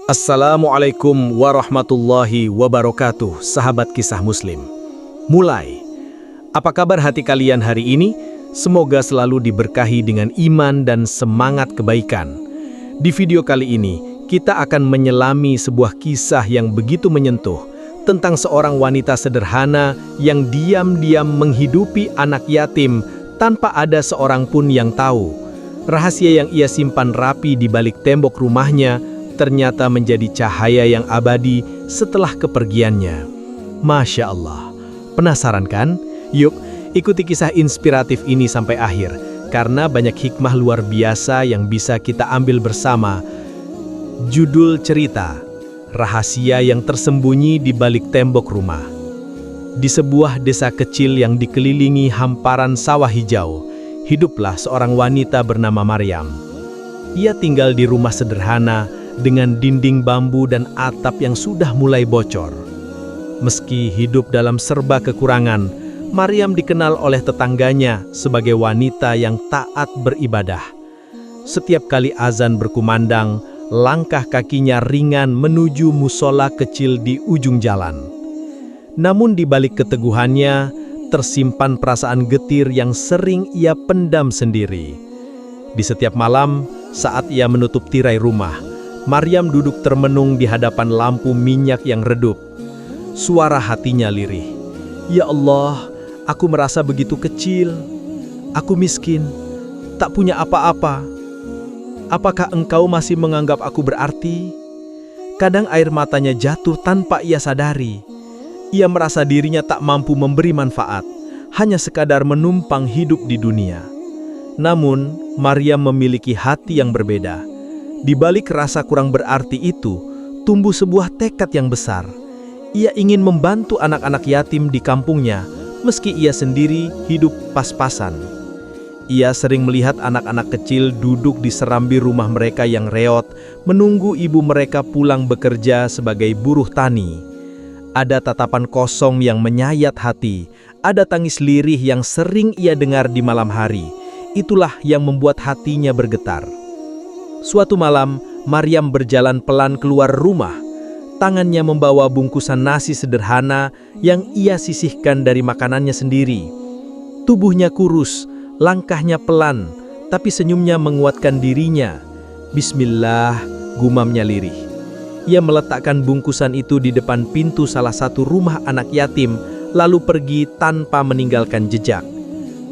Assalamualaikum warahmatullahi wabarakatuh, sahabat kisah muslim. Mulai. Apa kabar hati kalian hari ini? Semoga selalu diberkahi dengan iman dan semangat kebaikan. Di video kali ini, kita akan menyelami sebuah kisah yang begitu menyentuh tentang seorang wanita sederhana yang diam-diam menghidupi anak yatim tanpa ada seorang pun yang tahu. Rahasia yang ia simpan rapi di balik tembok rumahnya ternyata menjadi cahaya yang abadi setelah kepergiannya. Masya Allah. Penasaran kan? Yuk, ikuti kisah inspiratif ini sampai akhir, karena banyak hikmah luar biasa yang bisa kita ambil bersama. Judul cerita, Rahasia yang Tersembunyi di Balik Tembok Rumah. Di sebuah desa kecil yang dikelilingi hamparan sawah hijau, hiduplah seorang wanita bernama Maryam. Ia tinggal di rumah sederhana, dengan dinding bambu dan atap yang sudah mulai bocor. Meski hidup dalam serba kekurangan, Maryam dikenal oleh tetangganya sebagai wanita yang taat beribadah. Setiap kali azan berkumandang, langkah kakinya ringan menuju musola kecil di ujung jalan. Namun di balik keteguhannya, tersimpan perasaan getir yang sering ia pendam sendiri. Di setiap malam, saat ia menutup tirai rumah, Maryam duduk termenung di hadapan lampu minyak yang redup. Suara hatinya lirih. Ya Allah, aku merasa begitu kecil. Aku miskin, tak punya apa-apa. Apakah Engkau masih menganggap aku berarti? Kadang air matanya jatuh tanpa ia sadari. Ia merasa dirinya tak mampu memberi manfaat, hanya sekadar menumpang hidup di dunia. Namun, Maryam memiliki hati yang berbeda. Di balik rasa kurang berarti itu, tumbuh sebuah tekad yang besar. Ia ingin membantu anak-anak yatim di kampungnya, meski ia sendiri hidup pas-pasan. Ia sering melihat anak-anak kecil duduk di serambi rumah mereka yang reot, menunggu ibu mereka pulang bekerja sebagai buruh tani. Ada tatapan kosong yang menyayat hati, ada tangis lirih yang sering ia dengar di malam hari. Itulah yang membuat hatinya bergetar. Suatu malam, Maryam berjalan pelan keluar rumah. Tangannya membawa bungkusan nasi sederhana yang ia sisihkan dari makanannya sendiri. Tubuhnya kurus, langkahnya pelan, tapi senyumnya menguatkan dirinya. Bismillah, gumamnya lirih. Ia meletakkan bungkusan itu di depan pintu salah satu rumah anak yatim, lalu pergi tanpa meninggalkan jejak.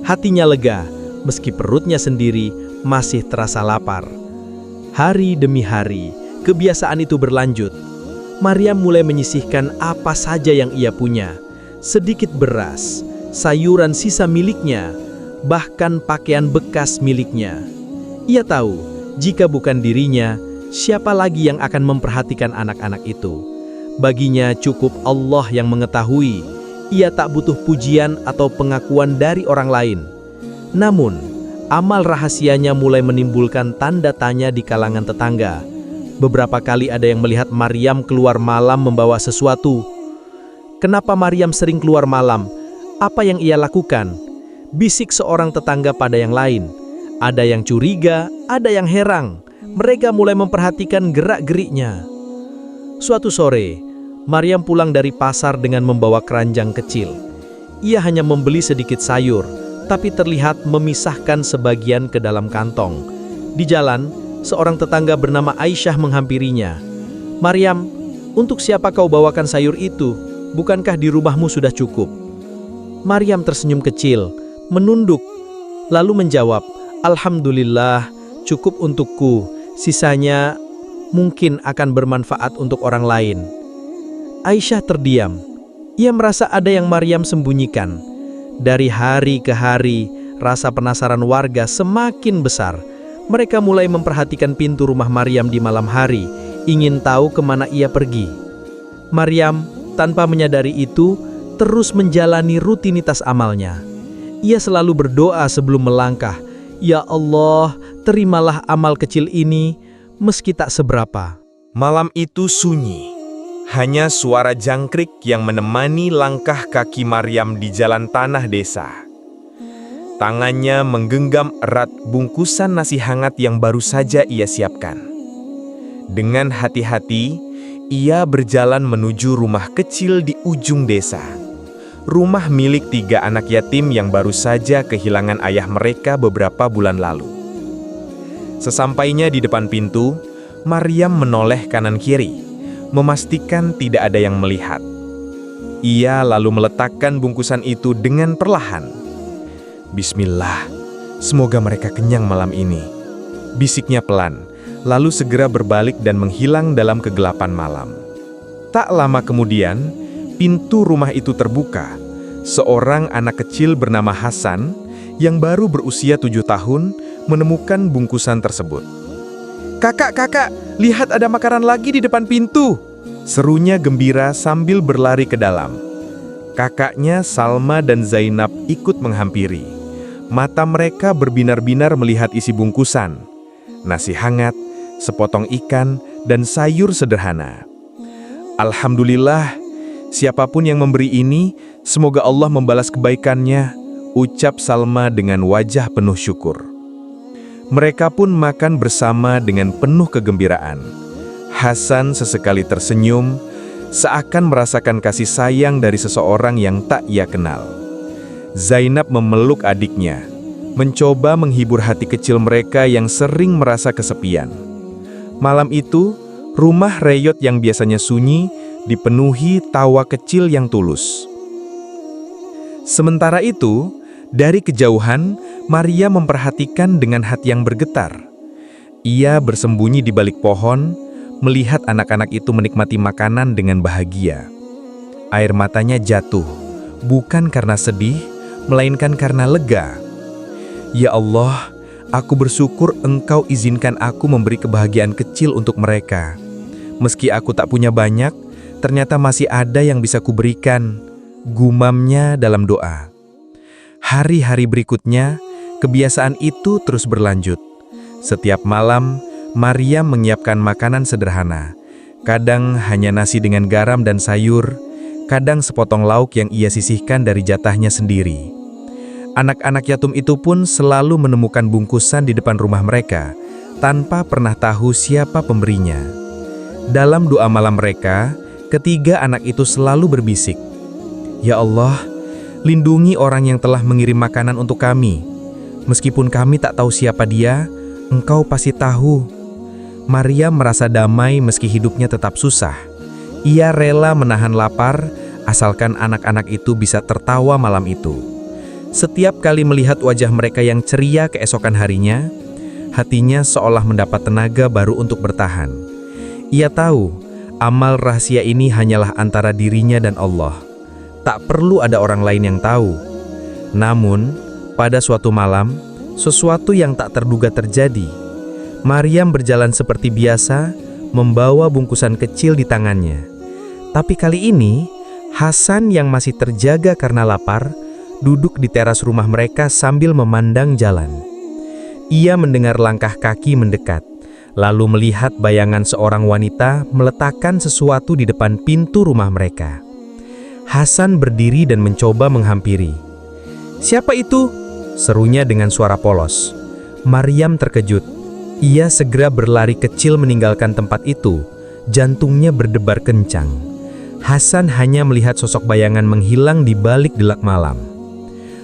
Hatinya lega, meski perutnya sendiri masih terasa lapar. Hari demi hari, kebiasaan itu berlanjut. Maryam mulai menyisihkan apa saja yang ia punya. Sedikit beras, sayuran sisa miliknya, bahkan pakaian bekas miliknya. Ia tahu, jika bukan dirinya, siapa lagi yang akan memperhatikan anak-anak itu? Baginya cukup Allah yang mengetahui. Ia tak butuh pujian atau pengakuan dari orang lain. Namun, amal rahasianya mulai menimbulkan tanda tanya di kalangan tetangga. Beberapa kali ada yang melihat Maryam keluar malam membawa sesuatu. Kenapa Maryam sering keluar malam? Apa yang ia lakukan? Bisik seorang tetangga pada yang lain. Ada yang curiga, ada yang heran. Mereka mulai memperhatikan gerak-geriknya. Suatu sore, Maryam pulang dari pasar dengan membawa keranjang kecil. Ia hanya membeli sedikit sayur, tapi terlihat memisahkan sebagian ke dalam kantong. Di jalan, seorang tetangga bernama Aisyah menghampirinya. Maryam, untuk siapa kau bawakan sayur itu? Bukankah di rumahmu sudah cukup? Maryam tersenyum kecil, menunduk, lalu menjawab, Alhamdulillah, cukup untukku. Sisanya mungkin akan bermanfaat untuk orang lain. Aisyah terdiam. Ia merasa ada yang Maryam sembunyikan. Dari hari ke hari, rasa penasaran warga semakin besar. Mereka mulai memperhatikan pintu rumah Maryam di malam hari, ingin tahu kemana ia pergi. Maryam, tanpa menyadari itu, terus menjalani rutinitas amalnya. Ia selalu berdoa sebelum melangkah, Ya Allah, terimalah amal kecil ini, meski tak seberapa. Malam itu sunyi. Hanya suara jangkrik yang menemani langkah kaki Maryam di jalan tanah desa. Tangannya menggenggam erat bungkusan nasi hangat yang baru saja ia siapkan. Dengan hati-hati, ia berjalan menuju rumah kecil di ujung desa. Rumah milik 3 anak yatim yang baru saja kehilangan ayah mereka beberapa bulan lalu. Sesampainya di depan pintu, Maryam menoleh kanan-kiri, memastikan tidak ada yang melihat. Ia lalu meletakkan bungkusan itu dengan perlahan. "Bismillah, semoga mereka kenyang malam ini," bisiknya pelan, lalu segera berbalik dan menghilang dalam kegelapan malam. Tak lama kemudian, pintu rumah itu terbuka. Seorang anak kecil bernama Hasan, yang baru berusia 7 tahun, menemukan bungkusan tersebut. Kakak, lihat ada makanan lagi di depan pintu!" serunya gembira sambil berlari ke dalam. Kakaknya Salma dan Zainab ikut menghampiri. Mata mereka berbinar-binar melihat isi bungkusan. Nasi hangat, sepotong ikan, dan sayur sederhana. "Alhamdulillah, siapapun yang memberi ini, semoga Allah membalas kebaikannya," ucap Salma dengan wajah penuh syukur. Mereka pun makan bersama dengan penuh kegembiraan. Hasan sesekali tersenyum, seakan merasakan kasih sayang dari seseorang yang tak ia kenal. Zainab memeluk adiknya, mencoba menghibur hati kecil mereka yang sering merasa kesepian. Malam itu, rumah Reyot yang biasanya sunyi dipenuhi tawa kecil yang tulus. Sementara itu, dari kejauhan, Maria memperhatikan dengan hati yang bergetar. Ia bersembunyi di balik pohon, melihat anak-anak itu menikmati makanan dengan bahagia. Air matanya jatuh, bukan karena sedih, melainkan karena lega. "Ya Allah, aku bersyukur Engkau izinkan aku memberi kebahagiaan kecil untuk mereka. Meski aku tak punya banyak, ternyata masih ada yang bisa kuberikan," gumamnya dalam doa. Hari-hari berikutnya, kebiasaan itu terus berlanjut. Setiap malam, Maryam menyiapkan makanan sederhana. Kadang hanya nasi dengan garam dan sayur, kadang sepotong lauk yang ia sisihkan dari jatahnya sendiri. Anak-anak yatim itu pun selalu menemukan bungkusan di depan rumah mereka, tanpa pernah tahu siapa pemberinya. Dalam doa malam mereka, ketiga anak itu selalu berbisik, "Ya Allah, lindungi orang yang telah mengirim makanan untuk kami. Meskipun kami tak tahu siapa dia, Engkau pasti tahu." Maryam merasa damai meski hidupnya tetap susah. Ia rela menahan lapar, asalkan anak-anak itu bisa tertawa malam itu. Setiap kali melihat wajah mereka yang ceria keesokan harinya, hatinya seolah mendapat tenaga baru untuk bertahan. Ia tahu, amal rahasia ini hanyalah antara dirinya dan Allah. Tak perlu ada orang lain yang tahu. Namun, pada suatu malam, sesuatu yang tak terduga terjadi. Maryam berjalan seperti biasa, membawa bungkusan kecil di tangannya. Tapi kali ini, Hasan yang masih terjaga karena lapar, duduk di teras rumah mereka sambil memandang jalan. Ia mendengar langkah kaki mendekat, lalu melihat bayangan seorang wanita meletakkan sesuatu di depan pintu rumah mereka. Hasan berdiri dan mencoba menghampiri. "Siapa itu?" serunya dengan suara polos. Maryam terkejut. Ia segera berlari kecil meninggalkan tempat itu, jantungnya berdebar kencang. Hasan hanya melihat sosok bayangan menghilang di balik gelap malam.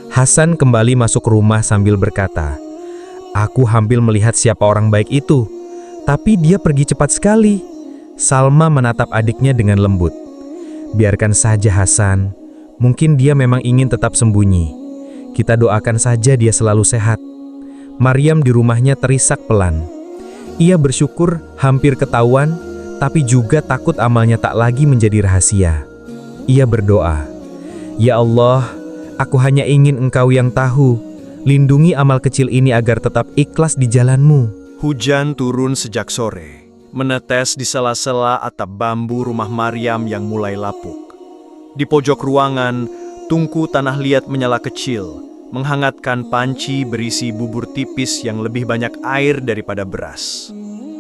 Hasan kembali masuk rumah sambil berkata, "Aku hampir melihat siapa orang baik itu, tapi dia pergi cepat sekali." Salma menatap adiknya dengan lembut. "Biarkan saja Hasan, mungkin dia memang ingin tetap sembunyi. Kita doakan saja dia selalu sehat." Maryam di rumahnya terisak pelan. Ia bersyukur hampir ketahuan, tapi juga takut amalnya tak lagi menjadi rahasia. Ia berdoa, "Ya Allah, aku hanya ingin Engkau yang tahu. Lindungi amal kecil ini agar tetap ikhlas di jalan-Mu." Hujan turun sejak sore, menetes di sela-sela atap bambu rumah Maryam yang mulai lapuk. Di pojok ruangan, tungku tanah liat menyala kecil, menghangatkan panci berisi bubur tipis yang lebih banyak air daripada beras.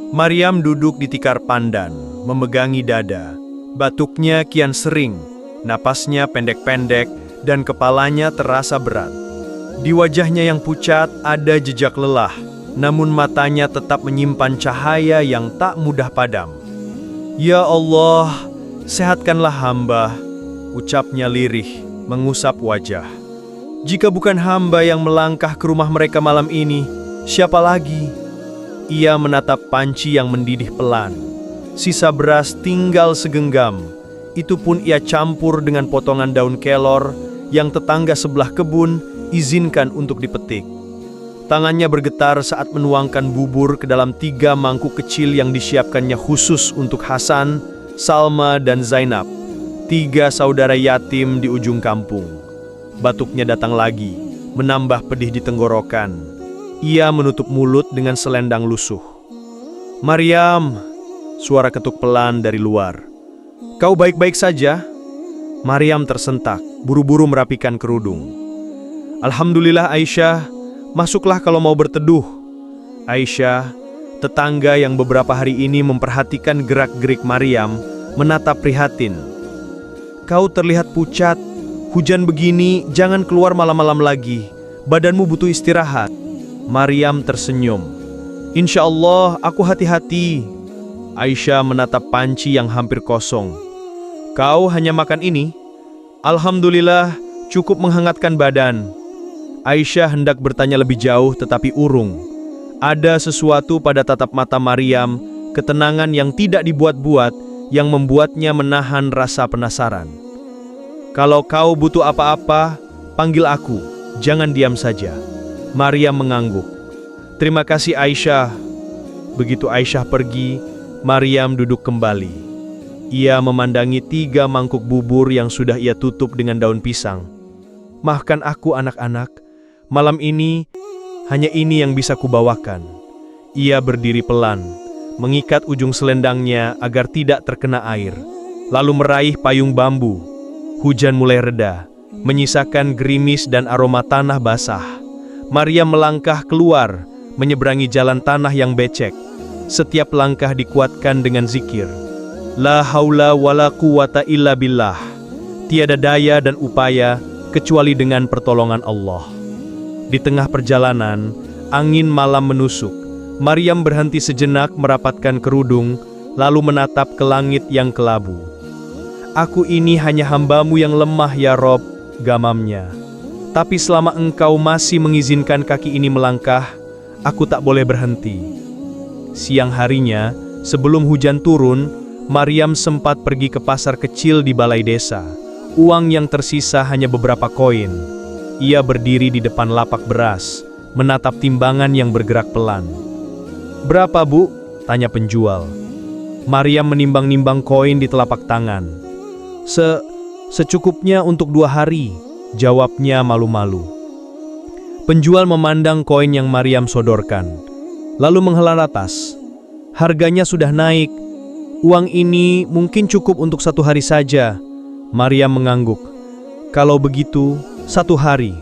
Maryam duduk di tikar pandan, memegangi dada. Batuknya kian sering, napasnya pendek-pendek, dan kepalanya terasa berat. Di wajahnya yang pucat ada jejak lelah, namun matanya tetap menyimpan cahaya yang tak mudah padam. "Ya Allah, sehatkanlah hamba," ucapnya lirih, mengusap wajah. "Jika bukan hamba yang melangkah ke rumah mereka malam ini, siapa lagi?" Ia menatap panci yang mendidih pelan. Sisa beras tinggal segenggam. Itu pun ia campur dengan potongan daun kelor yang tetangga sebelah kebun izinkan untuk dipetik. Tangannya bergetar saat menuangkan bubur ke dalam 3 mangkuk kecil yang disiapkannya khusus untuk Hasan, Salma, dan Zainab, 3 saudara yatim di ujung kampung. Batuknya datang lagi, menambah pedih di tenggorokan. Ia menutup mulut dengan selendang lusuh. "Maryam," suara ketuk pelan dari luar. "Kau baik-baik saja?" Maryam tersentak, buru-buru merapikan kerudung. "Alhamdulillah Aisyah, masuklah kalau mau berteduh." Aisyah, tetangga yang beberapa hari ini memperhatikan gerak-gerik Maryam, menatap prihatin. "Kau terlihat pucat, hujan begini jangan keluar malam-malam lagi, badanmu butuh istirahat." Maryam tersenyum. "Insya Allah aku hati-hati." Aisyah menatap panci yang hampir kosong. "Kau hanya makan ini?" "Alhamdulillah, cukup menghangatkan badan." Aisyah hendak bertanya lebih jauh tetapi urung. Ada sesuatu pada tatap mata Maryam, ketenangan yang tidak dibuat-buat, yang membuatnya menahan rasa penasaran. "Kalau kau butuh apa-apa, panggil aku, jangan diam saja." Maryam mengangguk. "Terima kasih Aisyah." Begitu Aisyah pergi, Maryam duduk kembali. Ia memandangi 3 mangkuk bubur yang sudah ia tutup dengan daun pisang. "Maafkan aku anak-anak, malam ini hanya ini yang bisa kubawakan." Ia berdiri pelan, mengikat ujung selendangnya agar tidak terkena air, lalu meraih payung bambu. Hujan mulai reda, menyisakan gerimis dan aroma tanah basah. Maryam melangkah keluar, menyeberangi jalan tanah yang becek. Setiap langkah dikuatkan dengan zikir. La haula wala quwata illa billah. Tiada daya dan upaya kecuali dengan pertolongan Allah. Di tengah perjalanan, angin malam menusuk. Maryam berhenti sejenak merapatkan kerudung, lalu menatap ke langit yang kelabu. "Aku ini hanya hambamu yang lemah ya Rob," gamamnya. "Tapi selama engkau masih mengizinkan kaki ini melangkah, aku tak boleh berhenti." Siang harinya, sebelum hujan turun, Maryam sempat pergi ke pasar kecil di balai desa. Uang yang tersisa hanya beberapa koin. Ia berdiri di depan lapak beras, menatap timbangan yang bergerak pelan. "Berapa, Bu?" tanya penjual. Maryam menimbang-nimbang koin di telapak tangan. Secukupnya untuk 2 hari." Jawabnya malu-malu. Penjual memandang koin yang Maryam sodorkan, lalu menghela napas. "Harganya sudah naik. Uang ini mungkin cukup untuk 1 hari saja." Maryam mengangguk. "Kalau begitu, 1 hari."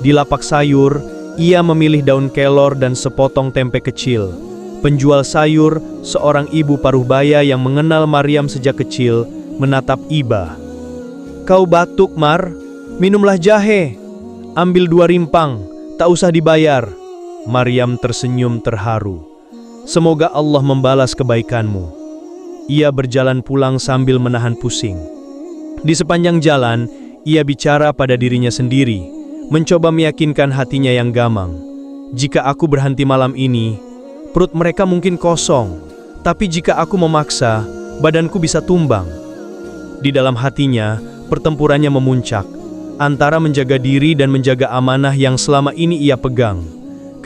Di lapak sayur, ia memilih daun kelor dan sepotong tempe kecil. Penjual sayur, seorang ibu paruh baya yang mengenal Maryam sejak kecil, menatap iba. "Kau batuk, Mar? Minumlah jahe. Ambil 2 rimpang, tak usah dibayar." Maryam tersenyum terharu. "Semoga Allah membalas kebaikanmu." Ia berjalan pulang sambil menahan pusing. Di sepanjang jalan, ia bicara pada dirinya sendiri, mencoba meyakinkan hatinya yang gamang. "Jika aku berhenti malam ini, perut mereka mungkin kosong. Tapi jika aku memaksa, badanku bisa tumbang." Di dalam hatinya, pertempurannya memuncak antara menjaga diri dan menjaga amanah yang selama ini ia pegang.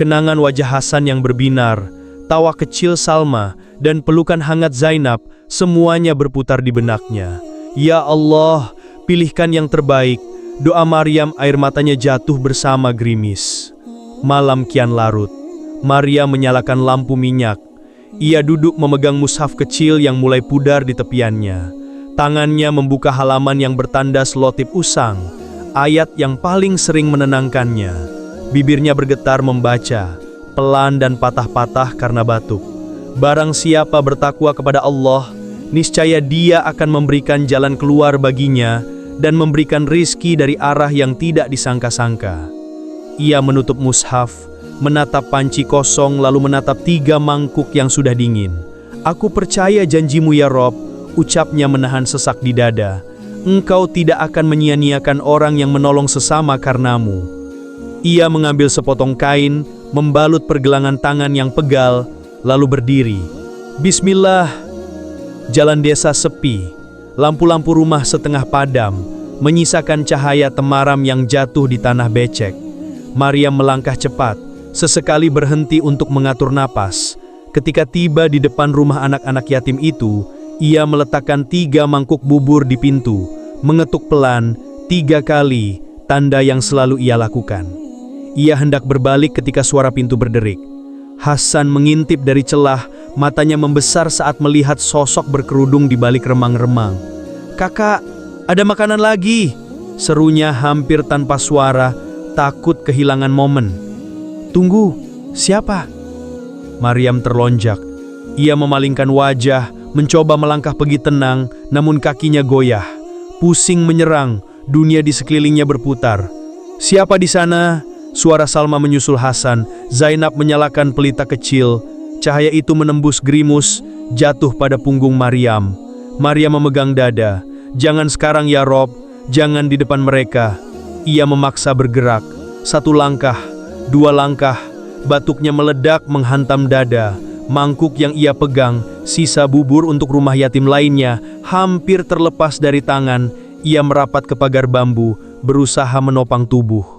Kenangan wajah Hasan yang berbinar, tawa kecil Salma, dan pelukan hangat Zainab, semuanya berputar di benaknya. "Ya Allah, pilihkan yang terbaik." Doa Maryam, air matanya jatuh bersama gerimis. Malam kian larut. Maryam menyalakan lampu minyak. Ia duduk memegang mushaf kecil yang mulai pudar di tepiannya. Tangannya membuka halaman yang bertandas lotip usang, ayat yang paling sering menenangkannya. Bibirnya bergetar membaca, pelan dan patah-patah karena batuk. Barang siapa bertakwa kepada Allah, niscaya Dia akan memberikan jalan keluar baginya dan memberikan rizki dari arah yang tidak disangka-sangka. Ia menutup mushaf, menatap panci kosong lalu menatap 3 mangkuk yang sudah dingin. "Aku percaya janjimu ya Rob," ucapnya menahan sesak di dada. "Engkau tidak akan menyia-nyiakan orang yang menolong sesama karenamu." Ia mengambil sepotong kain, membalut pergelangan tangan yang pegal, lalu berdiri. "Bismillah." Jalan desa sepi, lampu-lampu rumah setengah padam, menyisakan cahaya temaram yang jatuh di tanah becek. Maryam melangkah cepat, sesekali berhenti untuk mengatur napas. Ketika tiba di depan rumah anak-anak yatim itu, ia meletakkan 3 mangkuk bubur di pintu, mengetuk pelan 3 kali, tanda yang selalu ia lakukan. Ia hendak berbalik ketika suara pintu berderik. Hasan mengintip dari celah, matanya membesar saat melihat sosok berkerudung di balik remang-remang. "Kakak, ada makanan lagi!" serunya hampir tanpa suara, takut kehilangan momen. "Tunggu, siapa?" Maryam terlonjak. Ia memalingkan wajah, mencoba melangkah pergi tenang, namun kakinya goyah. Pusing menyerang, dunia di sekelilingnya berputar. "Siapa di sana?" Suara Salma menyusul Hasan. Zainab menyalakan pelita kecil. Cahaya itu menembus gerimus, jatuh pada punggung Maryam. Maryam memegang dada. "Jangan sekarang ya Rob, jangan di depan mereka." Ia memaksa bergerak. 1 langkah, 2 langkah, batuknya meledak menghantam dada. Mangkuk yang ia pegang, sisa bubur untuk rumah yatim lainnya, hampir terlepas dari tangan. Ia merapat ke pagar bambu, berusaha menopang tubuh.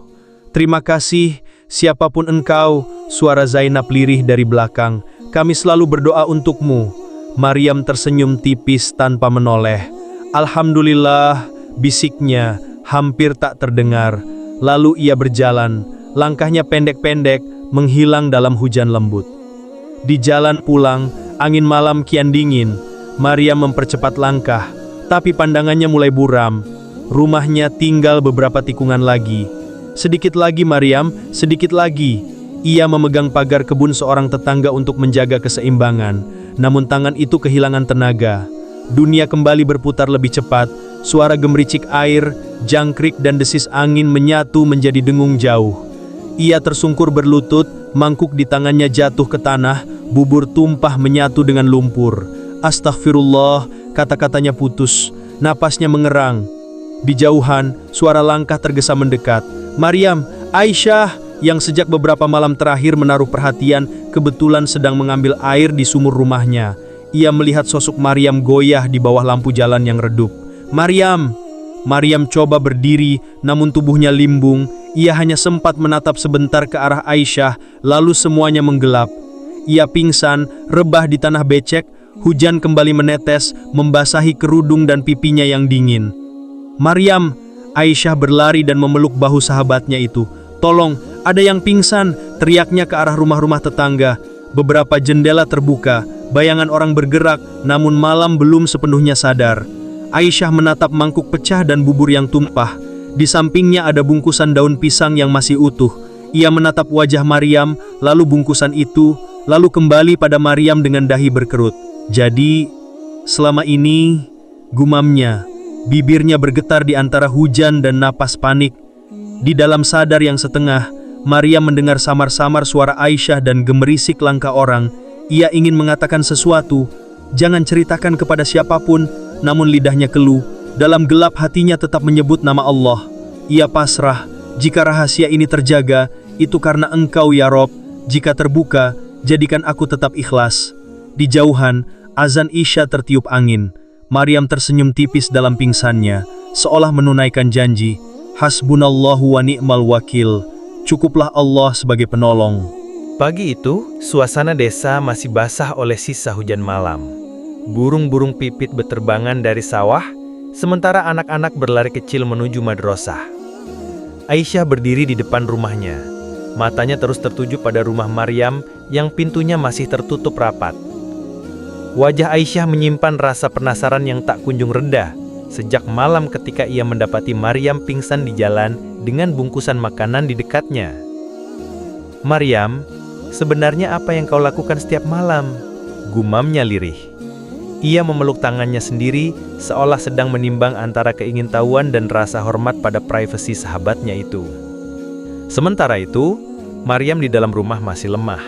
"Terima kasih, siapapun engkau," suara Zainab lirih dari belakang. "Kami selalu berdoa untukmu." Maryam tersenyum tipis tanpa menoleh. "Alhamdulillah," bisiknya, hampir tak terdengar. Lalu ia berjalan, langkahnya pendek-pendek, menghilang dalam hujan lembut. Di jalan pulang, angin malam kian dingin. Maryam mempercepat langkah, tapi pandangannya mulai buram. Rumahnya tinggal beberapa tikungan lagi. "Sedikit lagi Maryam, sedikit lagi." Ia memegang pagar kebun seorang tetangga untuk menjaga keseimbangan, namun tangan itu kehilangan tenaga. Dunia kembali berputar lebih cepat, suara gemericik air, jangkrik dan desis angin menyatu menjadi dengung jauh. Ia tersungkur berlutut, mangkuk di tangannya jatuh ke tanah, bubur tumpah menyatu dengan lumpur. "Astaghfirullah," kata-katanya putus, napasnya mengerang. Di jauhan, suara langkah tergesa mendekat. Maryam, Aisyah, yang sejak beberapa malam terakhir menaruh perhatian, kebetulan sedang mengambil air di sumur rumahnya. Ia melihat sosok Maryam goyah di bawah lampu jalan yang redup. "Maryam!" Maryam coba berdiri, namun tubuhnya limbung. Ia hanya sempat menatap sebentar ke arah Aisyah, lalu semuanya menggelap. Ia pingsan, rebah di tanah becek. Hujan kembali menetes, membasahi kerudung dan pipinya yang dingin. "Maryam!" Aisyah berlari dan memeluk bahu sahabatnya itu. "Tolong, ada yang pingsan!" teriaknya ke arah rumah-rumah tetangga. Beberapa jendela terbuka, bayangan orang bergerak, namun malam belum sepenuhnya sadar. Aisyah menatap mangkuk pecah dan bubur yang tumpah. Di sampingnya ada bungkusan daun pisang yang masih utuh. Ia menatap wajah Maryam, lalu bungkusan itu, lalu kembali pada Maryam dengan dahi berkerut. "Jadi, selama ini," gumamnya. Bibirnya bergetar di antara hujan dan napas panik. Di dalam sadar yang setengah, Maryam mendengar samar-samar suara Aisyah dan gemerisik langkah orang. Ia ingin mengatakan sesuatu, jangan ceritakan kepada siapapun, namun lidahnya keluh. Dalam gelap hatinya tetap menyebut nama Allah. Ia pasrah, jika rahasia ini terjaga, itu karena Engkau ya Rob. Jika terbuka, jadikan aku tetap ikhlas. Di jauhan, azan Isya tertiup angin. Maryam tersenyum tipis dalam pingsannya, seolah menunaikan janji. Hasbunallahu wa ni'mal wakil. Cukuplah Allah sebagai penolong. Pagi itu, suasana desa masih basah oleh sisa hujan malam. Burung-burung pipit berterbangan dari sawah, sementara anak-anak berlari kecil menuju madrasah. Aisyah berdiri di depan rumahnya. Matanya terus tertuju pada rumah Maryam yang pintunya masih tertutup rapat. Wajah Aisyah menyimpan rasa penasaran yang tak kunjung reda sejak malam ketika ia mendapati Maryam pingsan di jalan dengan bungkusan makanan di dekatnya. "Maryam, sebenarnya apa yang kau lakukan setiap malam?" gumamnya lirih. Ia memeluk tangannya sendiri seolah sedang menimbang antara keingintahuan dan rasa hormat pada privasi sahabatnya itu. Sementara itu, Maryam di dalam rumah masih lemah.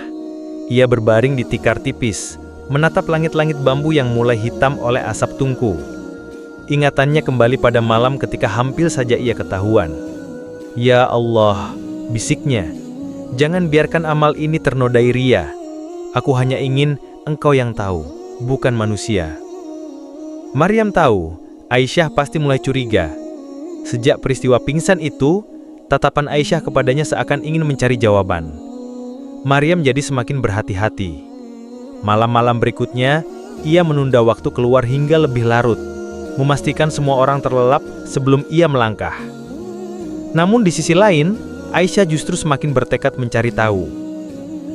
Ia berbaring di tikar tipis, menatap langit-langit bambu yang mulai hitam oleh asap tungku. Ingatannya kembali pada malam ketika hampir saja ia ketahuan. "Ya Allah," bisiknya, "jangan biarkan amal ini ternodai ria. Aku hanya ingin Engkau yang tahu, bukan manusia." Maryam tahu, Aisyah pasti mulai curiga. Sejak peristiwa pingsan itu, tatapan Aisyah kepadanya seakan ingin mencari jawaban. Maryam jadi semakin berhati-hati. Malam-malam berikutnya, ia menunda waktu keluar hingga lebih larut, memastikan semua orang terlelap sebelum ia melangkah. Namun di sisi lain, Aisyah justru semakin bertekad mencari tahu.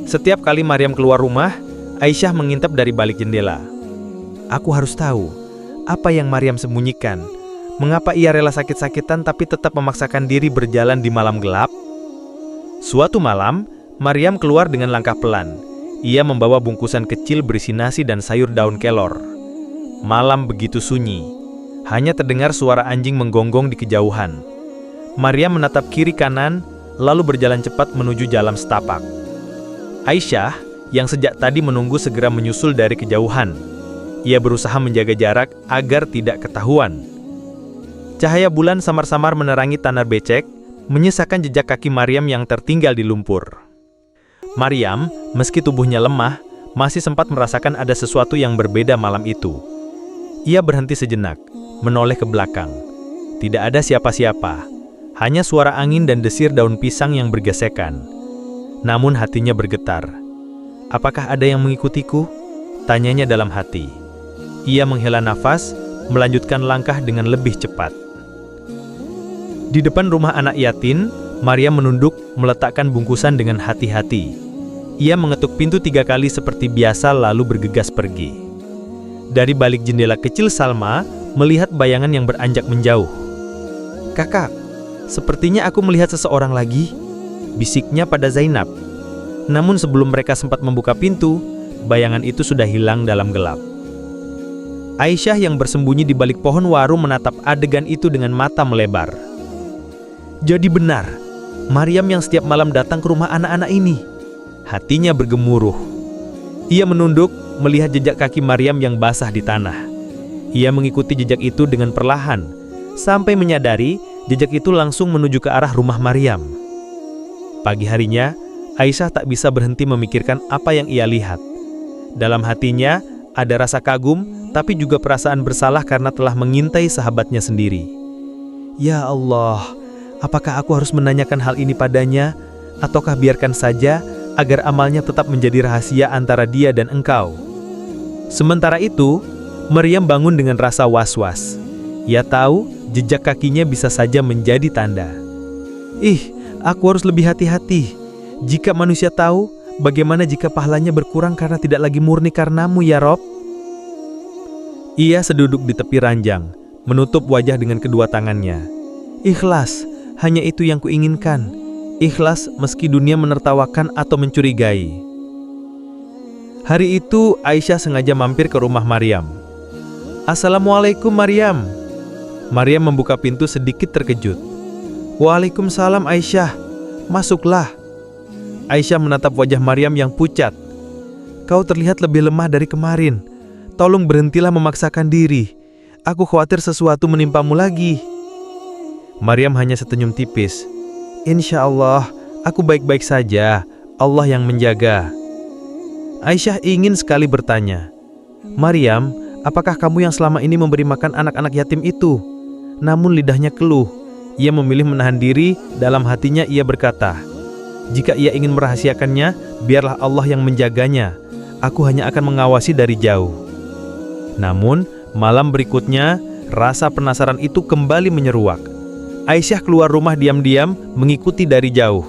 Setiap kali Maryam keluar rumah, Aisyah mengintip dari balik jendela. "Aku harus tahu, apa yang Maryam sembunyikan? Mengapa ia rela sakit-sakitan tapi tetap memaksakan diri berjalan di malam gelap?" Suatu malam, Maryam keluar dengan langkah pelan. Ia membawa bungkusan kecil berisi nasi dan sayur daun kelor. Malam begitu sunyi. Hanya terdengar suara anjing menggonggong di kejauhan. Maryam menatap kiri kanan, lalu berjalan cepat menuju jalan setapak. Aisyah, yang sejak tadi menunggu, segera menyusul dari kejauhan. Ia berusaha menjaga jarak agar tidak ketahuan. Cahaya bulan samar-samar menerangi tanah becek, menyisakan jejak kaki Maryam yang tertinggal di lumpur. Maryam, meski tubuhnya lemah, masih sempat merasakan ada sesuatu yang berbeda malam itu. Ia berhenti sejenak, menoleh ke belakang. Tidak ada siapa-siapa, hanya suara angin dan desir daun pisang yang bergesekan. Namun hatinya bergetar. "Apakah ada yang mengikutiku?" tanyanya dalam hati. Ia menghela nafas, melanjutkan langkah dengan lebih cepat. Di depan rumah anak yatim, Maryam menunduk, meletakkan bungkusan dengan hati-hati. Ia mengetuk pintu 3 kali seperti biasa lalu bergegas pergi. Dari balik jendela kecil Salma melihat bayangan yang beranjak menjauh. "Kakak, sepertinya aku melihat seseorang lagi," bisiknya pada Zainab. Namun sebelum mereka sempat membuka pintu, bayangan itu sudah hilang dalam gelap. Aisyah yang bersembunyi di balik pohon waru menatap adegan itu dengan mata melebar. Jadi benar, Maryam yang setiap malam datang ke rumah anak-anak ini. Hatinya bergemuruh. Ia menunduk melihat jejak kaki Maryam yang basah di tanah. Ia mengikuti jejak itu dengan perlahan, sampai menyadari jejak itu langsung menuju ke arah rumah Maryam. Pagi harinya, Aisyah tak bisa berhenti memikirkan apa yang ia lihat. Dalam hatinya ada rasa kagum, tapi juga perasaan bersalah karena telah mengintai sahabatnya sendiri. Ya Allah, apakah aku harus menanyakan hal ini padanya, ataukah biarkan saja agar amalnya tetap menjadi rahasia antara dia dan engkau? Sementara itu, Maryam bangun dengan rasa was-was. Ia tahu jejak kakinya bisa saja menjadi tanda. Aku harus lebih hati-hati. Jika manusia tahu, bagaimana jika pahalanya berkurang karena tidak lagi murni karenamu ya Rob? Ia seduduk di tepi ranjang, menutup wajah dengan kedua tangannya. Ikhlas, hanya itu yang kuinginkan. Ikhlas meski dunia menertawakan atau mencurigai. Hari itu Aisyah sengaja mampir ke rumah Maryam. Assalamualaikum Maryam. Maryam membuka pintu sedikit terkejut. Waalaikumsalam Aisyah, masuklah. Aisyah menatap wajah Maryam yang pucat. Kau terlihat lebih lemah dari kemarin. Tolong berhentilah memaksakan diri. Aku khawatir sesuatu menimpamu lagi. Maryam hanya setenyum tipis. Insya Allah, aku baik-baik saja. Allah yang menjaga. Aisyah ingin sekali bertanya. Maryam, apakah kamu yang selama ini memberi makan anak-anak yatim itu? Namun lidahnya keluh. Ia memilih menahan diri. Dalam hatinya ia berkata, jika ia ingin merahasiakannya, biarlah Allah yang menjaganya. Aku hanya akan mengawasi dari jauh. Namun, malam berikutnya, rasa penasaran itu kembali menyeruak. Aisyah keluar rumah diam-diam, mengikuti dari jauh.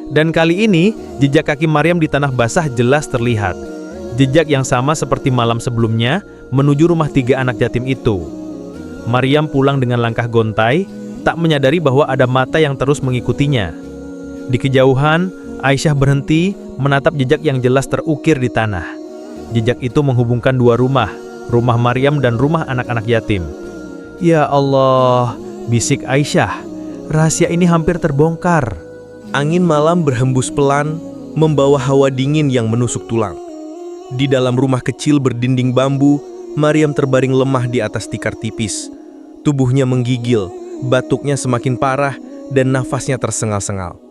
Dan kali ini, jejak kaki Maryam di tanah basah jelas terlihat. Jejak yang sama seperti malam sebelumnya, menuju rumah 3 anak yatim itu. Maryam pulang dengan langkah gontai, tak menyadari bahwa ada mata yang terus mengikutinya. Di kejauhan, Aisyah berhenti, menatap jejak yang jelas terukir di tanah. Jejak itu menghubungkan 2 rumah, rumah Maryam dan rumah anak-anak yatim. Ya Allah, bisik Aisyah, rahasia ini hampir terbongkar. Angin malam berhembus pelan, membawa hawa dingin yang menusuk tulang. Di dalam rumah kecil berdinding bambu, Maryam terbaring lemah di atas tikar tipis. Tubuhnya menggigil, batuknya semakin parah, dan nafasnya tersengal-sengal.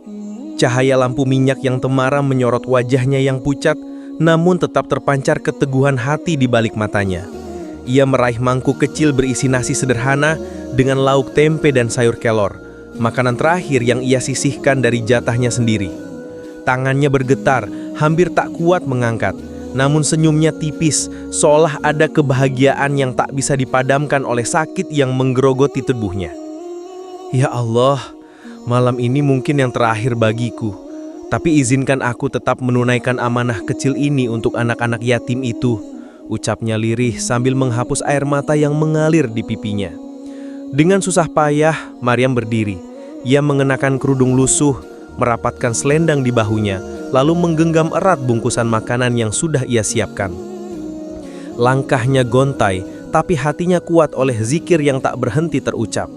Cahaya lampu minyak yang temaram menyorot wajahnya yang pucat, namun tetap terpancar keteguhan hati di balik matanya. Ia meraih mangkuk kecil berisi nasi sederhana dengan lauk tempe dan sayur kelor, makanan terakhir yang ia sisihkan dari jatahnya sendiri. Tangannya bergetar, hampir tak kuat mengangkat, namun senyumnya tipis, seolah ada kebahagiaan yang tak bisa dipadamkan oleh sakit yang menggerogoti tubuhnya. Ya Allah, malam ini mungkin yang terakhir bagiku, tapi izinkan aku tetap menunaikan amanah kecil ini untuk anak-anak yatim itu, ucapnya lirih sambil menghapus air mata yang mengalir di pipinya. Dengan susah payah, Maryam berdiri. Ia mengenakan kerudung lusuh, merapatkan selendang di bahunya, lalu menggenggam erat bungkusan makanan yang sudah ia siapkan. Langkahnya gontai, tapi hatinya kuat oleh zikir yang tak berhenti terucap.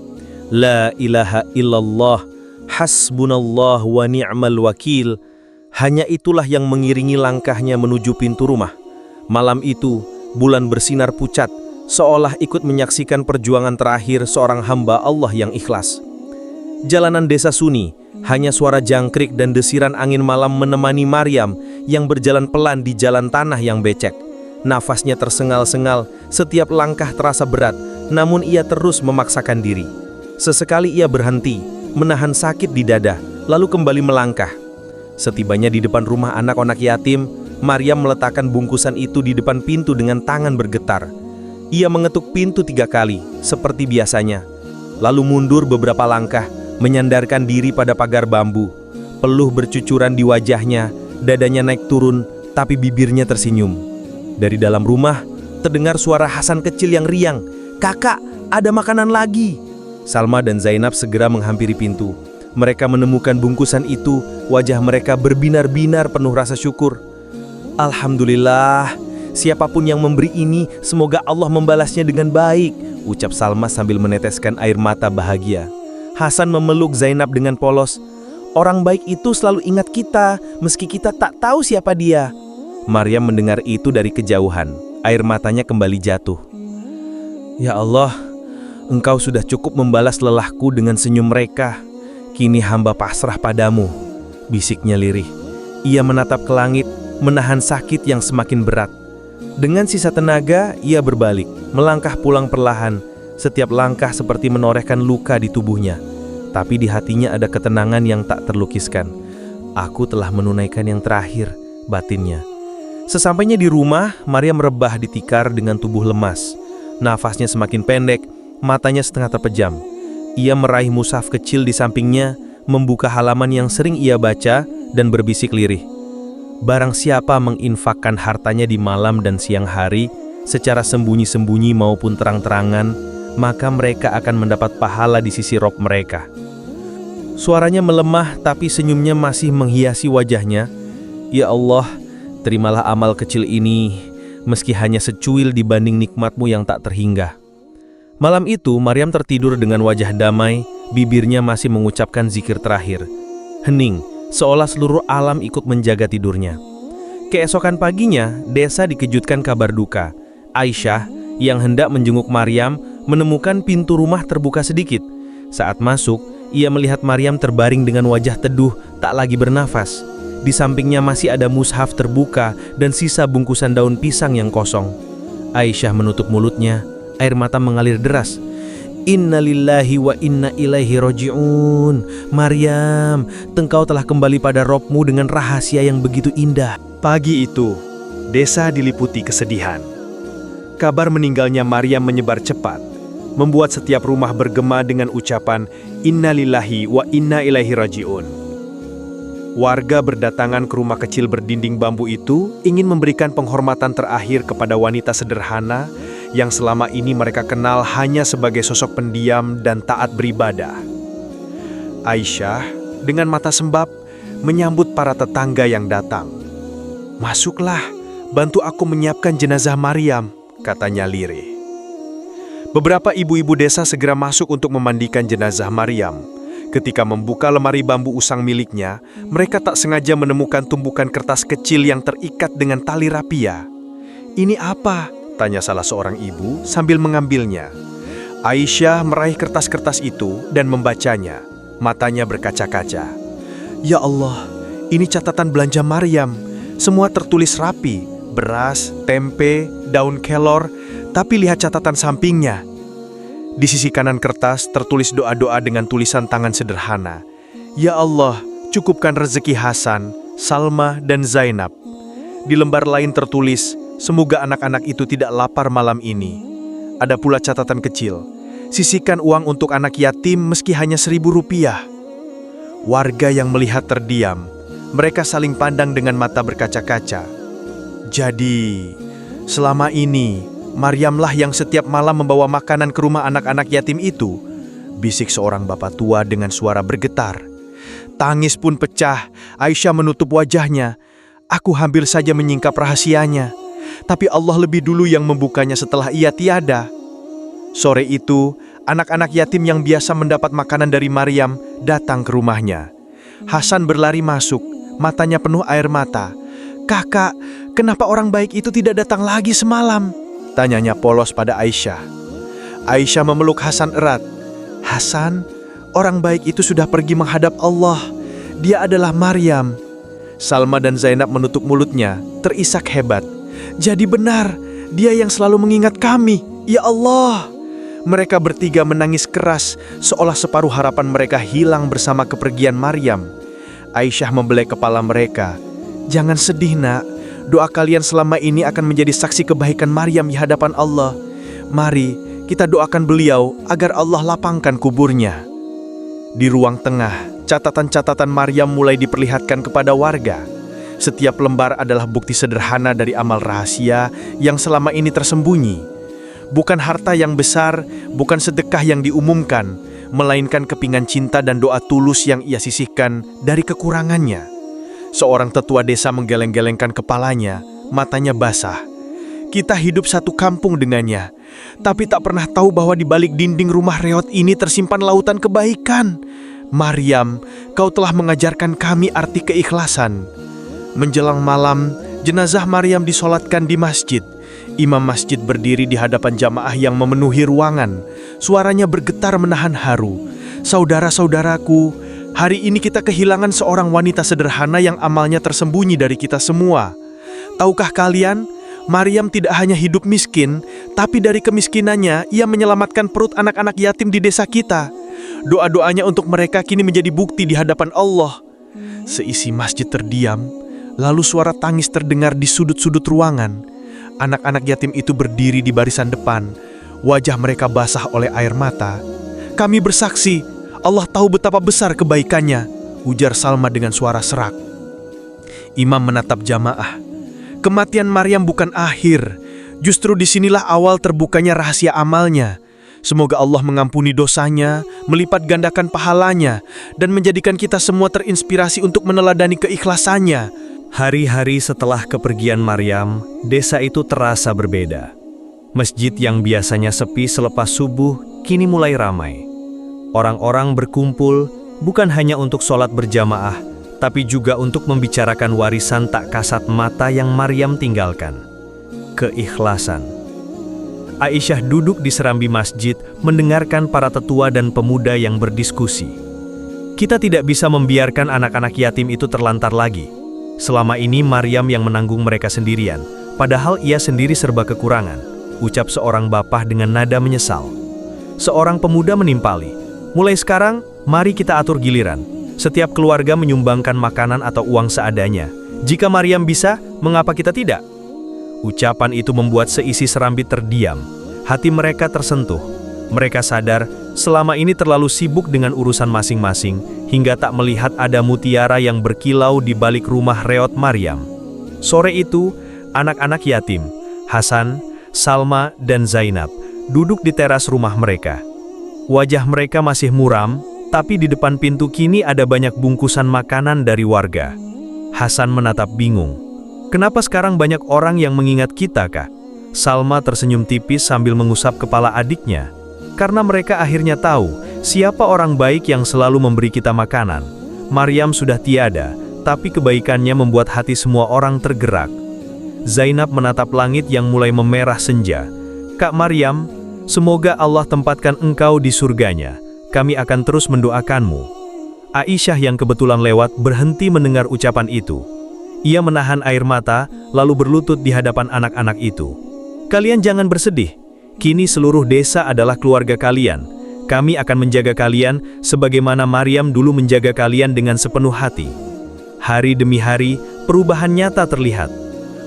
La ilaha illallah, hasbunallah wa ni'mal wakil. Hanya itulah yang mengiringi langkahnya menuju pintu rumah. Malam itu, bulan bersinar pucat, seolah ikut menyaksikan perjuangan terakhir seorang hamba Allah yang ikhlas. Jalanan desa sunyi, hanya suara jangkrik dan desiran angin malam menemani Maryam yang berjalan pelan di jalan tanah yang becek. Nafasnya tersengal-sengal, setiap langkah terasa berat, namun ia terus memaksakan diri. Sesekali ia berhenti, menahan sakit di dada, lalu kembali melangkah. Setibanya di depan rumah anak-anak yatim, Maryam meletakkan bungkusan itu di depan pintu dengan tangan bergetar. Ia mengetuk pintu 3 kali, seperti biasanya. Lalu mundur beberapa langkah, menyandarkan diri pada pagar bambu. Peluh bercucuran di wajahnya, dadanya naik turun, tapi bibirnya tersenyum. Dari dalam rumah, terdengar suara Hasan kecil yang riang. "Kakak, ada makanan lagi!" Salma dan Zainab segera menghampiri pintu. Mereka menemukan bungkusan itu, wajah mereka berbinar-binar penuh rasa syukur. "Alhamdulillah, siapapun yang memberi ini, semoga Allah membalasnya dengan baik," ucap Salma sambil meneteskan air mata bahagia. Hasan memeluk Zainab dengan polos. "Orang baik itu selalu ingat kita, meski kita tak tahu siapa dia." Maryam mendengar itu dari kejauhan. Air matanya kembali jatuh. "Ya Allah, Engkau sudah cukup membalas lelahku dengan senyum mereka. Kini hamba pasrah padamu," bisiknya lirih. Ia menatap ke langit, menahan sakit yang semakin berat. Dengan sisa tenaga, ia berbalik, melangkah pulang perlahan. Setiap langkah seperti menorehkan luka di tubuhnya. Tapi di hatinya ada ketenangan yang tak terlukiskan. "Aku telah menunaikan yang terakhir," batinnya. Sesampainya di rumah, Maryam rebah di tikar dengan tubuh lemas. Nafasnya semakin pendek, matanya setengah terpejam. Ia meraih mushaf kecil di sampingnya, membuka halaman yang sering ia baca, dan berbisik lirih. Barang siapa menginfakkan hartanya di malam dan siang hari, secara sembunyi-sembunyi maupun terang-terangan, maka mereka akan mendapat pahala di sisi Rob mereka. Suaranya melemah, tapi senyumnya masih menghiasi wajahnya. "Ya Allah, terimalah amal kecil ini, meski hanya secuil dibanding nikmat-Mu yang tak terhingga." Malam itu, Maryam tertidur dengan wajah damai, bibirnya masih mengucapkan zikir terakhir. Hening, seolah seluruh alam ikut menjaga tidurnya. Keesokan paginya, desa dikejutkan kabar duka. Aisyah, yang hendak menjenguk Maryam, menemukan pintu rumah terbuka sedikit. Saat masuk, ia melihat Maryam terbaring dengan wajah teduh, tak lagi bernafas. Di sampingnya masih ada mushaf terbuka dan sisa bungkusan daun pisang yang kosong. Aisyah menutup mulutnya, air mata mengalir deras. "Innalillahi wa inna ilaihi roji'un. Maryam, engkau telah kembali pada Robmu dengan rahasia yang begitu indah." Pagi itu, desa diliputi kesedihan. Kabar meninggalnya Maryam menyebar cepat, membuat setiap rumah bergema dengan ucapan Innalillahi wa inna ilaihi raji'un. Warga berdatangan ke rumah kecil berdinding bambu itu ingin memberikan penghormatan terakhir kepada wanita sederhana yang selama ini mereka kenal hanya sebagai sosok pendiam dan taat beribadah. Aisyah dengan mata sembab menyambut para tetangga yang datang. "Masuklah, bantu aku menyiapkan jenazah Maryam," katanya lirih. Beberapa ibu-ibu desa segera masuk untuk memandikan jenazah Maryam. Ketika membuka lemari bambu usang miliknya, mereka tak sengaja menemukan tumpukan kertas kecil yang terikat dengan tali rapia. "Ini apa?" tanya salah seorang ibu sambil mengambilnya. Aisyah meraih kertas-kertas itu dan membacanya. Matanya berkaca-kaca. "Ya Allah, ini catatan belanja Maryam. Semua tertulis rapi, beras, tempe, daun kelor, tapi lihat catatan sampingnya." Di sisi kanan kertas tertulis doa-doa dengan tulisan tangan sederhana. "Ya Allah, cukupkan rezeki Hasan, Salma, dan Zainab." Di lembar lain tertulis, "Semoga anak-anak itu tidak lapar malam ini." Ada pula catatan kecil, "Sisihkan uang untuk anak yatim meski hanya Rp1.000." Warga yang melihat terdiam. Mereka saling pandang dengan mata berkaca-kaca. "Jadi, selama ini Maryamlah yang setiap malam membawa makanan ke rumah anak-anak yatim itu?" bisik seorang bapak tua dengan suara bergetar. Tangis pun pecah. Aisyah menutup wajahnya. "Aku hampir saja menyingkap rahasianya, tapi Allah lebih dulu yang membukanya setelah ia tiada." Sore itu, anak-anak yatim yang biasa mendapat makanan dari Maryam datang ke rumahnya. Hasan berlari masuk, matanya penuh air mata. "Kakak, kenapa orang baik itu tidak datang lagi semalam?" tanyanya polos pada Aisyah. Aisyah memeluk Hasan erat. "Hasan, orang baik itu sudah pergi menghadap Allah. Dia adalah Maryam." Salma dan Zainab menutup mulutnya, terisak hebat. "Jadi benar, dia yang selalu mengingat kami. Ya Allah!" Mereka bertiga menangis keras, seolah separuh harapan mereka hilang bersama kepergian Maryam. Aisyah membelai kepala mereka. "Jangan sedih, nak. Doa kalian selama ini akan menjadi saksi kebaikan Maryam di hadapan Allah. Mari kita doakan beliau agar Allah lapangkan kuburnya." Di ruang tengah, catatan-catatan Maryam mulai diperlihatkan kepada warga. Setiap lembar adalah bukti sederhana dari amal rahasia yang selama ini tersembunyi. Bukan harta yang besar, bukan sedekah yang diumumkan, melainkan kepingan cinta dan doa tulus yang ia sisihkan dari kekurangannya. Seorang tetua desa menggeleng-gelengkan kepalanya, matanya basah. "Kita hidup satu kampung dengannya, tapi tak pernah tahu bahwa di balik dinding rumah reot ini tersimpan lautan kebaikan. Maryam, kau telah mengajarkan kami arti keikhlasan." Menjelang malam, jenazah Maryam disolatkan di masjid. Imam masjid berdiri di hadapan jamaah yang memenuhi ruangan. Suaranya bergetar menahan haru. "Saudara-saudaraku, hari ini kita kehilangan seorang wanita sederhana yang amalnya tersembunyi dari kita semua. Tahukah kalian, Maryam tidak hanya hidup miskin, tapi dari kemiskinannya ia menyelamatkan perut anak-anak yatim di desa kita. Doa-doanya untuk mereka kini menjadi bukti di hadapan Allah." Seisi masjid terdiam, lalu suara tangis terdengar di sudut-sudut ruangan. Anak-anak yatim itu berdiri di barisan depan. Wajah mereka basah oleh air mata. "Kami bersaksi, Allah tahu betapa besar kebaikannya," ujar Salma dengan suara serak. Imam menatap jamaah. Kematian Maryam bukan akhir. Justru disinilah awal terbukanya rahasia amalnya. Semoga Allah mengampuni dosanya, melipat gandakan pahalanya, dan menjadikan kita semua terinspirasi untuk meneladani keikhlasannya. Hari-hari setelah kepergian Maryam, desa itu terasa berbeda. Masjid yang biasanya sepi selepas subuh, kini mulai ramai. Orang-orang berkumpul bukan hanya untuk sholat berjamaah, tapi juga untuk membicarakan warisan tak kasat mata yang Maryam tinggalkan. Keikhlasan. Aisyah duduk di serambi masjid mendengarkan para tetua dan pemuda yang berdiskusi. Kita tidak bisa membiarkan anak-anak yatim itu terlantar lagi. Selama ini Maryam yang menanggung mereka sendirian, padahal ia sendiri serba kekurangan, ucap seorang bapak dengan nada menyesal. Seorang pemuda menimpali, "Mulai sekarang, mari kita atur giliran. Setiap keluarga menyumbangkan makanan atau uang seadanya. Jika Maryam bisa, mengapa kita tidak?" Ucapan itu membuat seisi serambi terdiam. Hati mereka tersentuh. Mereka sadar selama ini terlalu sibuk dengan urusan masing-masing hingga tak melihat ada mutiara yang berkilau di balik rumah reot Maryam. Sore itu, anak-anak yatim, Hasan, Salma, dan Zainab, duduk di teras rumah mereka. Wajah mereka masih muram, tapi di depan pintu kini ada banyak bungkusan makanan dari warga. Hasan menatap bingung. "Kenapa sekarang banyak orang yang mengingat kita, Kak?" Salma tersenyum tipis sambil mengusap kepala adiknya. Karena mereka akhirnya tahu Siapa orang baik yang selalu memberi kita makanan? Maryam sudah tiada, tapi kebaikannya membuat hati semua orang tergerak. Zainab menatap langit yang mulai memerah senja. Kak Maryam, semoga Allah tempatkan engkau di surganya. Kami akan terus mendoakanmu. Aisyah yang kebetulan lewat berhenti mendengar ucapan itu. Ia menahan air mata, lalu berlutut di hadapan anak-anak itu. Kalian jangan bersedih. Kini seluruh desa adalah keluarga kalian. Kami akan menjaga kalian sebagaimana Maryam dulu menjaga kalian dengan sepenuh hati. Hari demi hari, perubahan nyata terlihat.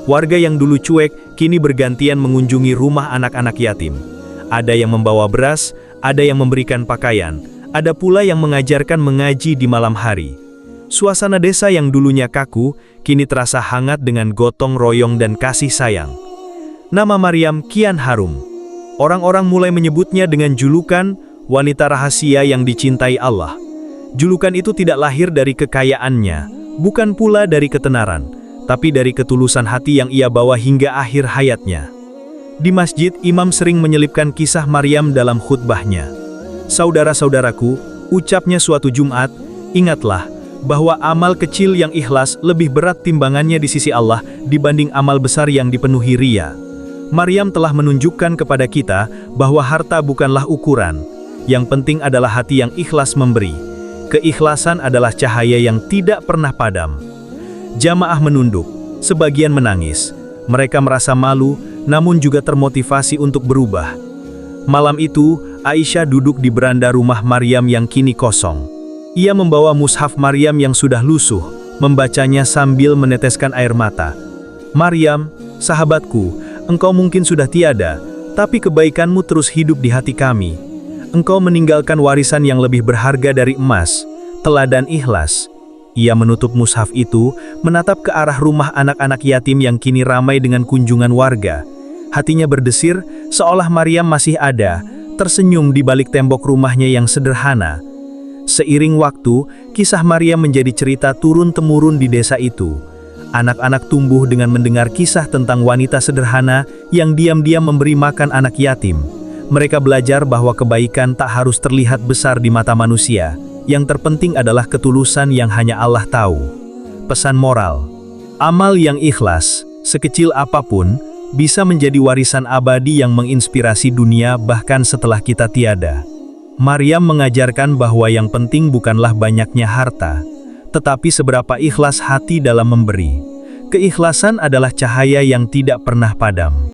Warga yang dulu cuek, kini bergantian mengunjungi rumah anak-anak yatim. Ada yang membawa beras, ada yang memberikan pakaian, ada pula yang mengajarkan mengaji di malam hari. Suasana desa yang dulunya kaku, kini terasa hangat dengan gotong royong dan kasih sayang. Nama Maryam kian harum. Orang-orang mulai menyebutnya dengan julukan wanita rahasia yang dicintai Allah. Julukan itu tidak lahir dari kekayaannya, bukan pula dari ketenaran, tapi dari ketulusan hati yang ia bawa hingga akhir hayatnya. Di masjid, imam sering menyelipkan kisah Maryam dalam khutbahnya. Saudara-saudaraku, ucapnya suatu Jumat, ingatlah bahwa amal kecil yang ikhlas lebih berat timbangannya di sisi Allah dibanding amal besar yang dipenuhi ria. Maryam telah menunjukkan kepada kita bahwa harta bukanlah ukuran. Yang penting adalah hati yang ikhlas memberi. Keikhlasan adalah cahaya yang tidak pernah padam. Jamaah menunduk, sebagian menangis. Mereka merasa malu, namun juga termotivasi untuk berubah. Malam itu, Aisyah duduk di beranda rumah Maryam yang kini kosong. Ia membawa mushaf Maryam yang sudah lusuh, membacanya sambil meneteskan air mata. Maryam, sahabatku, engkau mungkin sudah tiada, tapi kebaikanmu terus hidup di hati kami. Engkau meninggalkan warisan yang lebih berharga dari emas, teladan ikhlas. Ia menutup mushaf itu, menatap ke arah rumah anak-anak yatim yang kini ramai dengan kunjungan warga. Hatinya berdesir, seolah Maryam masih ada, tersenyum di balik tembok rumahnya yang sederhana. Seiring waktu, kisah Maryam menjadi cerita turun-temurun di desa itu. Anak-anak tumbuh dengan mendengar kisah tentang wanita sederhana yang diam-diam memberi makan anak yatim. Mereka belajar bahwa kebaikan tak harus terlihat besar di mata manusia. Yang terpenting adalah ketulusan yang hanya Allah tahu. Pesan moral: amal yang ikhlas, sekecil apapun, bisa menjadi warisan abadi yang menginspirasi dunia bahkan setelah kita tiada. Maryam mengajarkan bahwa yang penting bukanlah banyaknya harta, tetapi seberapa ikhlas hati dalam memberi. Keikhlasan adalah cahaya yang tidak pernah padam.